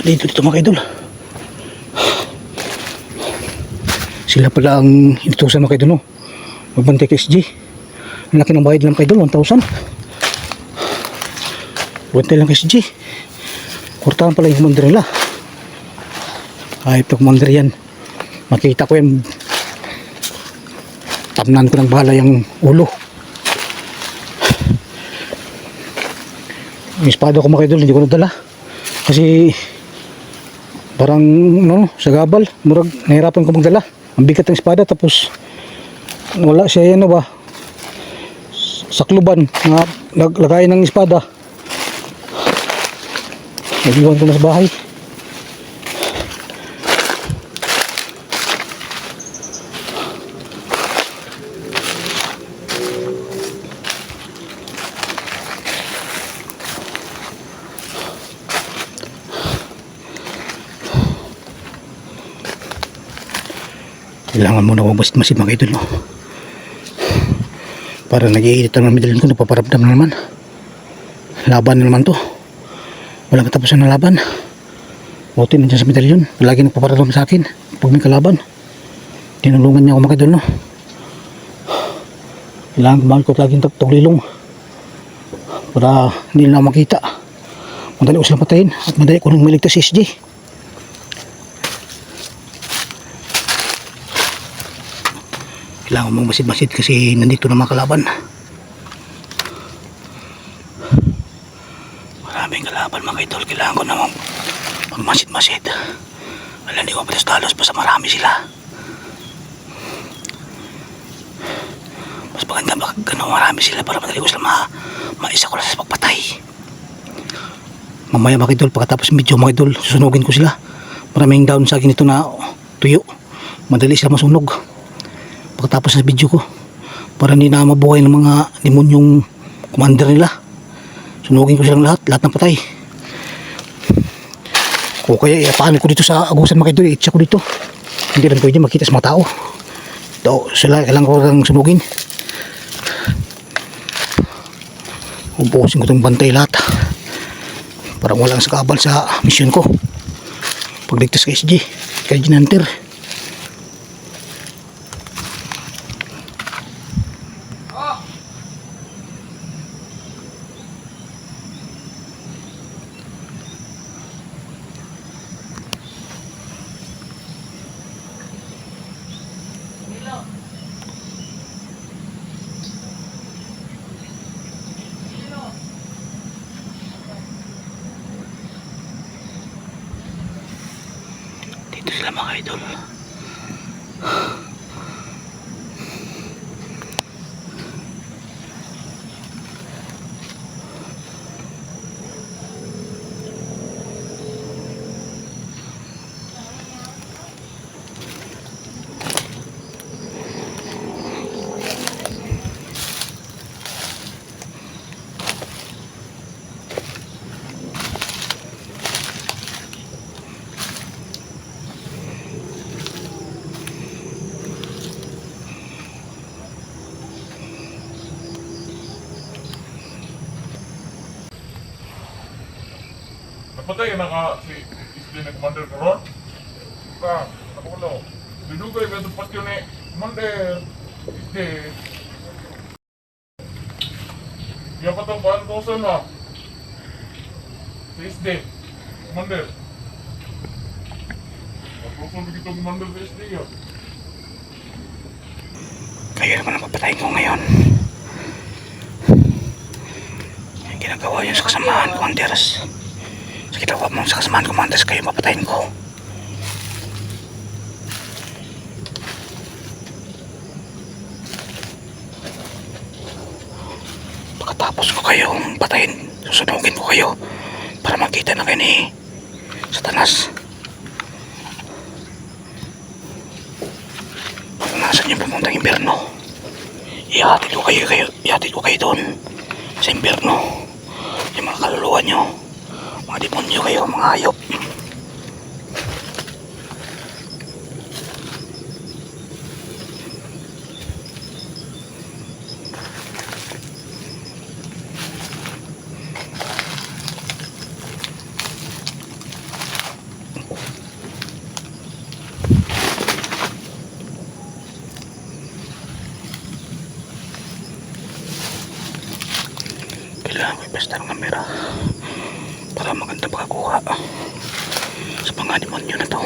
Dito mga idol. Sila pala ang inutusan mga idol, no? Magbantay kay SG. Ang laki ng bayad lang mga idol, 1,000. Bantay lang kay SG. Kurtahan pala yung commander nila. Ay, ito commander yan. Makita ko yan. Tamnan ko ng bahala yung ulo. Yung espada ko mga idol, hindi ko nadala. Kasi parang sa gabal, murag nahirapan ko magdala. Ang bigat ng espada, tapos wala siya sakluban na naglagay ng espada. Nag-iwan ko na sa bahay. Kailangan muna masid mga idol, no? Para nag-iinit ang medalyon ko, napaparamdam na naman. Laban na naman to. Walang katapusan na laban. Buti nandiyan sa medalyon. Lagi nagpaparamdam sa akin pag may kalaban. Tinulungan niya ako mga idol, no? Kailangan kumahal ko laging taglilong para hindi na makita. Madali ko silang patayin at madali ko nang maligtas si SG. Kailangan mong masid-masid kasi nandito na mga kalaban. Maraming kalaban mga idol. Kailangan ko namang magmasid-masid. Wala, hindi ko patas-talos basta marami sila. Mas maganda magkano marami sila para madali ko sila maisa ko lang sa pagpatay. Mamaya mga idol, pagkatapos video mga idol, susunugin ko sila. Maraming down sa akin ito na tuyo. Madali sila masunog pagkatapos sa video ko, para hindi na mabuhay ng mga demonyong commander nila. Sunugin ko silang lahat ng patay. O kaya paano ko dito sa agusan mga idol, i-check ko dito. Hindi lang pwede makita sa mga tao. Sila kailangan ko lang sunugin. Ubusin ko itong bantay lahat para walang sakabal sa mission ko pagligtas kay SG, kay Ginanter. Dito sila mga idol. Napatay na si Isli na commander karon. Nakulo. Dudugay ba itong pastyo ni commander Isli. Yan pa itong 1,000 na. Si Isli, commander. 1,000 begitu commander si Isli yun. Kaya naman ang papatayin ko ngayon. Yung ginagawa yun sa kasamahan ko, Anderes. Sa ginawa mo sa kasamahan ko, Anderes, kayo papatayin ko. Pagkatapos ko kayong patayin, susunugin ko kayo para makita na kayo ni Satanas. Kung nasan yung pamuntang impyerno, ihatid ko kayo doon sa impyerno. Yung mga kaluluwa nyo, mga demonyo kayo, mga hayop. basta ng kamera para maganda pagkakuha sa mga demonyo na to.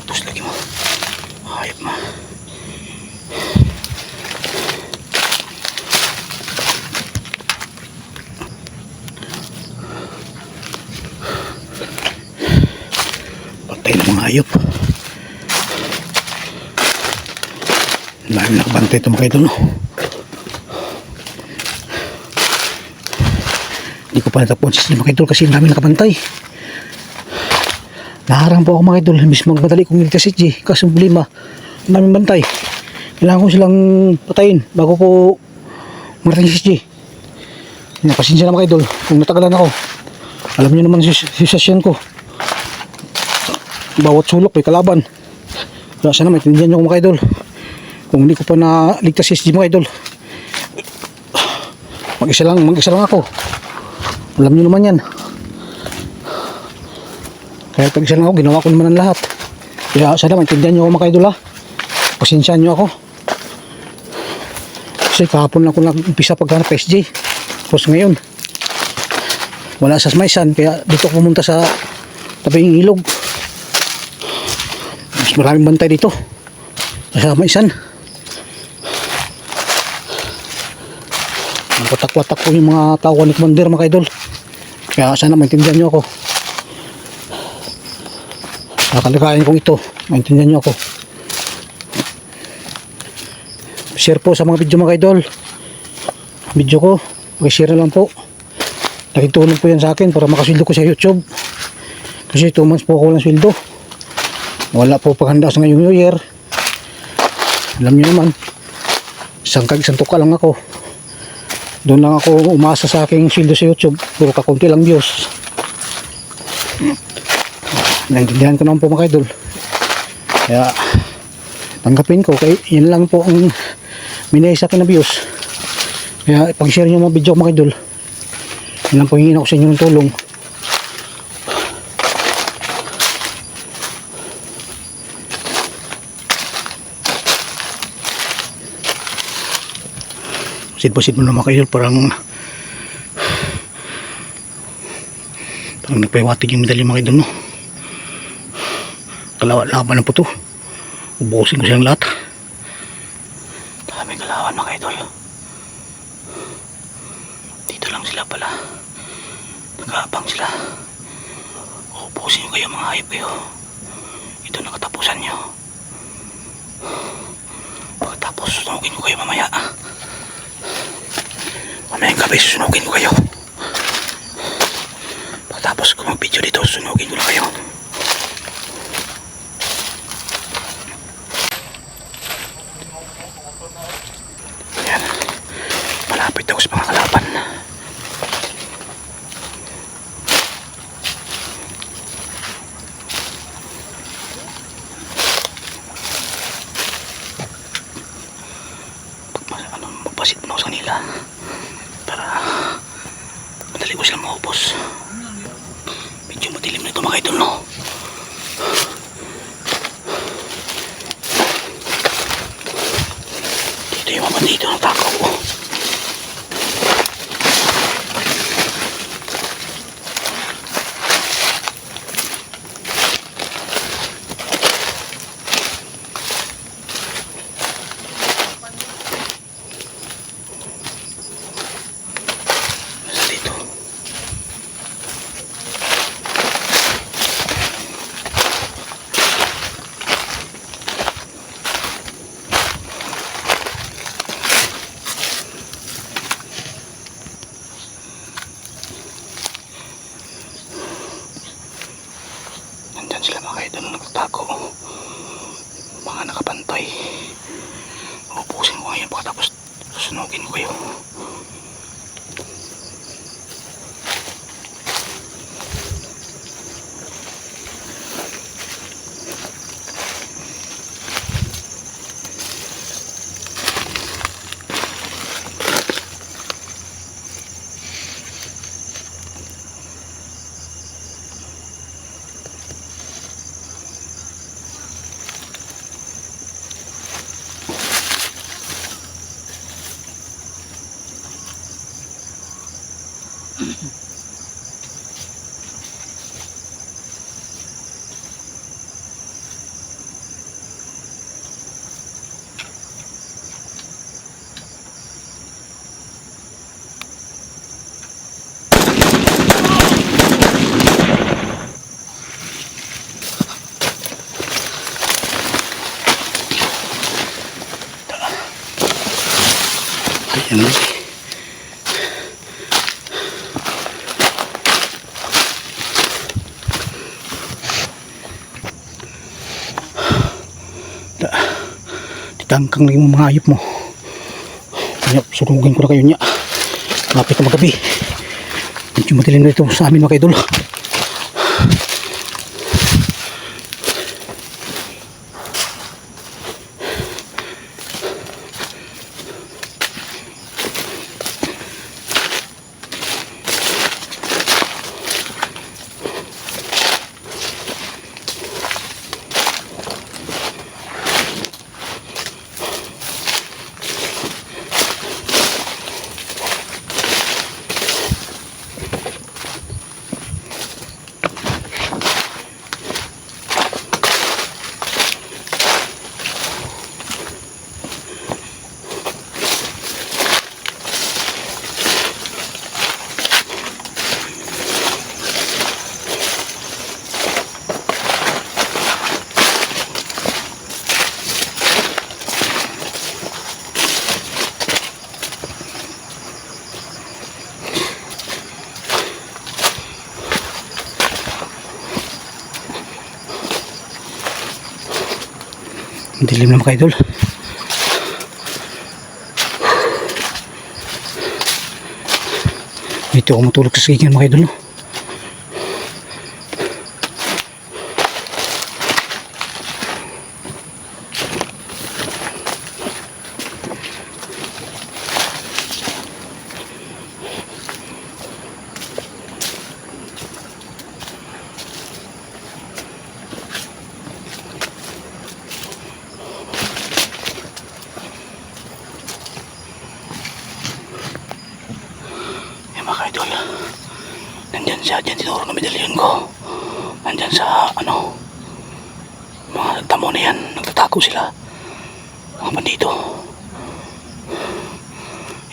Utos lagi mo. Hayop mo. Patay ng mga hayop. Dahil nakabantay ito mga idol, no? Hindi ko pa natapon sa mga idol kasi dami nakabantay. Naharang po ako mga idol, imbis magmadali kong iligtas si G, kasi problema, daming bantay. Kailangan ko silang patayin bago ko marating si G. Pasensya na mga idol kung natagalan ako. Alam niyo naman si sasyan ko, bawat sulok may kalaban. Kaya sana maintindihan niyo mga idol. Kung hindi ko pa naligtas si G mga idol, mag-isa lang ako. Alam niyo naman yan. Kaya pag isa lang ako, ginawa ko naman ang lahat. Kaya sana maintindihan nyo ako mga idol ha. Pasensyaan nyo ako. Kasi kahapon lang ako nag-umpisa paghanap SJ. Tapos ngayon, wala sa Smaysan. Kaya dito ako pumunta sa tabing ilog. Mas maraming bantay dito. Sa Smaysan. Nagwatak-watak ko yung mga tao ni Commander mga idol. Kaya sana maintindihan nyo ako. Nakalagayan kong ito, maintindihan nyo ako. Share po sa mga video mga idol. Video ko, pakishare na lang po. Nakitulong po yan sa akin para makasweldo ko sa YouTube. Kasi 2 months po ako walang sweldo. Wala po paghanda sa ngayong New Year. Alam nyo naman, isang tuka lang ako. Doon lang ako umasa sa aking sweldo sa YouTube. Puro kakunti lang views. Naintindihan ko naman po mga idol. Kaya tanggapin ko. Kaya yun lang po ang minay sa akin na views. Kaya pag-share nyo mga video mga idol. Yun lang po hingin ako sa inyo ng tulong. Pasid mo na mga idol. Parang nagpahiwatig yung medalya mga idol, no? Kalaban na po to. Ubusin ko siyang lahat. Dami kalaban mga idol. Dito lang sila pala. Nag-aabang sila. Ubusin ko kayo mga hayop kayo. Ito na katapusan nyo. Pagkatapos susunugin ko kayo mamaya. Mamayang gabi susunugin ko kayo. Pagkatapos ko mag-video dito susunugin ko na kayo. Malapit ako sa mga kalaban. Magpasit mo sa kanila para madali ko silang maubos. Medyo madilim na ito mga idol, no? Dito yung mga dito ng takaw ko. mga idol na nagtago. Mga nakapantay. Upusin ko ngayon pagkatapos susunugin ko kayo. Ayan na. Titangkang lagi mo mga hayop mo. Kaya sunugin ko na kayo niya. Lapit na magabi. Medyo matilim na ito sa amin mga idol. Ang dilim na mga idol. Dito ako matulog sa sigingan mga idol. Mga idol, nandyan siya, dyan tinuro na medalyon ko. Nandyan sa mga damo na yan, nagtatago sila mga bandito.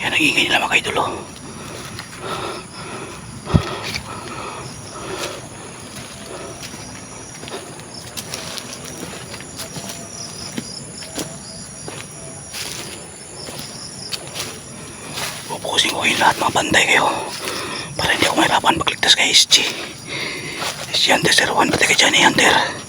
Yan, nag-iingay nila mga idol. Pupusin ko kayo lahat, mga bantay kayo para hindi ako mahirapan pagligtas kay SG. SG Hunter 01, pati kay Johnny Hunter.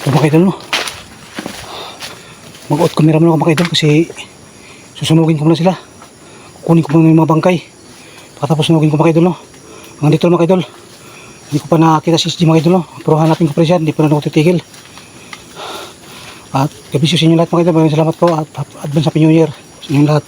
Ito mga idol no. Mag-out camera muna ako mga idol kasi susunugin ko muna sila. Kukunin ko muna yung mga bangkay. Pagkatapos sunugin ko mga idol no. Hanggang dito lang mga idol. Hindi ko pa nakakita si SG mga idol no. Pero hanapin ko pa rin siya. Hindi pa na ako titigil. At gabi sa inyo lahat mga idol. Maraming salamat po at advance happy new year sa inyong lahat.